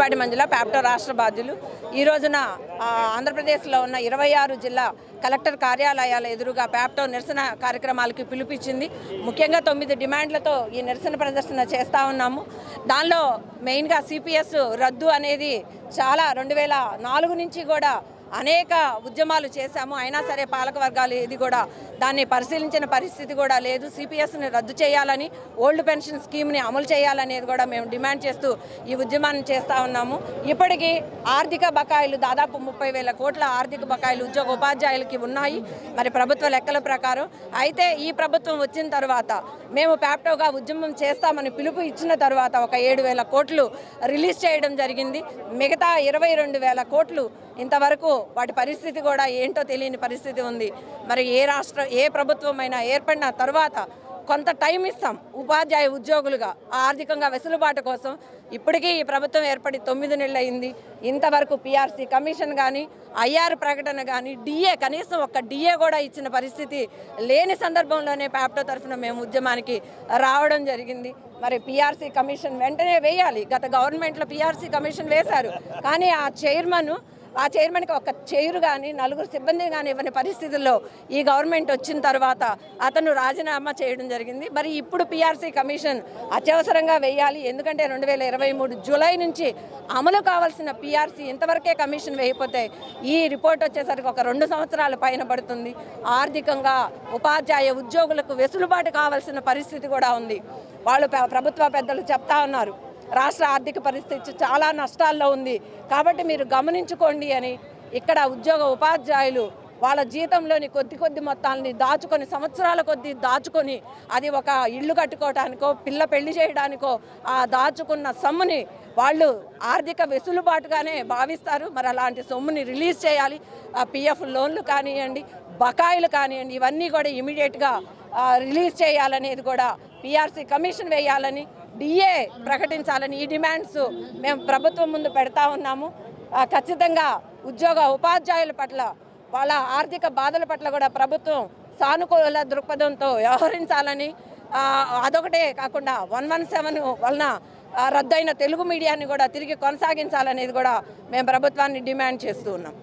పులిపాటి మంజుల ప్యాప్టో రాష్ట్ర బాధ్యులు ఈ రోజున ఆంధ్రప్రదేశ్లో ఉన్న 26 జిల్లా కలెక్టర్ కార్యాలయాల ఎదురుగా ప్యాప్టో నిరసన కార్యక్రమాలకి పిలుపిచ్చింది. ముఖ్యంగా 9 డిమాండ్లతో ఈ నిరసన ప్రదర్శన చేస్తూ ఉన్నాము. దానిలో మెయిన్గా సిపిఎస్ రద్దు అనేది చాలా 2004 నుంచి కూడా అనేక ఉద్యమాలు చేశాము. అయినా సరే పాలక వర్గాలు ఇది కూడా దాన్ని పరిశీలించిన పరిస్థితి కూడా లేదు. సిపిఎస్ని రద్దు చేయాలని, ఓల్డ్ పెన్షన్ స్కీమ్ని అమలు చేయాలనేది కూడా మేము డిమాండ్ చేస్తూ ఈ ఉద్యమాన్ని చేస్తూ ఉన్నాము. ఇప్పటికీ ఆర్థిక బకాయిలు దాదాపు 30,000 కోట్ల ఆర్థిక బకాయిలు ఉద్యోగ ఉపాధ్యాయులకి ఉన్నాయి మరి ప్రభుత్వ లెక్కల ప్రకారం. అయితే ఈ ప్రభుత్వం వచ్చిన తర్వాత మేము ప్యాప్టోగా ఉద్యమం చేస్తామని పిలుపు ఇచ్చిన తర్వాత ఒక 7,000 కోట్లు రిలీజ్ చేయడం జరిగింది. మిగతా 22,000 కోట్లు ఇంతవరకు వాటి పరిస్థితి కూడా ఏంటో తెలియని పరిస్థితి ఉంది. మరి ఏ ప్రభుత్వం అయినా ఏర్పడిన తర్వాత కొంత టైం ఇస్తాం ఉపాధ్యాయ ఉద్యోగులుగా ఆర్థికంగా వెసులుబాటు కోసం. ఇప్పటికీ ఈ ప్రభుత్వం ఏర్పడి 9 నెలలు అయింది. ఇంతవరకు పిఆర్సీ కమిషన్ కానీ, ఐఆర్ ప్రకటన కానీ, డిఏ కనీసం ఒక్క డిఏ కూడా ఇచ్చిన పరిస్థితి లేని సందర్భంలోనే ప్యాప్టో తరఫున మేము ఉద్యమానికి రావడం జరిగింది. మరి పిఆర్సీ కమిషన్ వెంటనే వేయాలి. గత గవర్నమెంట్లో పిఆర్సీ కమిషన్ వేశారు, కానీ ఆ చైర్మన్కి ఒక చైరు కానీ 4 సిబ్బంది కానీ ఇవ్వని పరిస్థితుల్లో ఈ గవర్నమెంట్ వచ్చిన తర్వాత అతను రాజీనామా చేయడం జరిగింది. మరి ఇప్పుడు పిఆర్సీ కమిషన్ అత్యవసరంగా వేయాలి. ఎందుకంటే 2023 జూలై నుంచి అమలు కావాల్సిన పిఆర్సీ ఇంతవరకే కమిషన్ వేయకపోతే ఈ రిపోర్ట్ వచ్చేసరికి ఒక 2 సంవత్సరాల పైన పడుతుంది. ఆర్థికంగా ఉపాధ్యాయ ఉద్యోగులకు వెసులుబాటు కావాల్సిన పరిస్థితి కూడా ఉంది. వాళ్ళు ప్రభుత్వ పెద్దలు చెప్తా ఉన్నారు, రాష్ట్ర ఆర్థిక పరిస్థితి చాలా నష్టాల్లో ఉంది కాబట్టి మీరు గమనించుకోండి అని. ఇక్కడ ఉద్యోగ ఉపాధ్యాయులు వాళ్ళ జీతంలోని కొద్ది మొత్తాలని దాచుకొని, సంవత్సరాల కొద్దీ దాచుకొని, అది ఒక ఇల్లు కట్టుకోవడానికో పిల్ల పెళ్లి చేయడానికో ఆ దాచుకున్న సొమ్ముని వాళ్ళు ఆర్థిక వెసులుబాటుగానే భావిస్తారు. మరి అలాంటి సొమ్ముని రిలీజ్ చేయాలి. పిఎఫ్ లోన్లు కానివ్వండి, బకాయిలు కానివ్వండి, ఇవన్నీ కూడా ఇమీడియట్గా రిలీజ్ చేయాలనేది కూడా, పిఆర్సీ కమిషన్ వేయాలని, డిఏ ప్రకటించాలని ఈ డిమాండ్స్ మేము ప్రభుత్వం ముందు పెడతా ఉన్నాము. ఖచ్చితంగా ఉద్యోగ ఉపాధ్యాయుల పట్ల, వాళ్ళ ఆర్థిక బాధల పట్ల కూడా ప్రభుత్వం సానుకూల దృక్పథంతో వ్యవహరించాలని, అదొకటే కాకుండా 117 వలన రద్దయిన తెలుగు మీడియాని కూడా తిరిగి కొనసాగించాలనేది కూడా మేము ప్రభుత్వాన్ని డిమాండ్ చేస్తూ ఉన్నాం.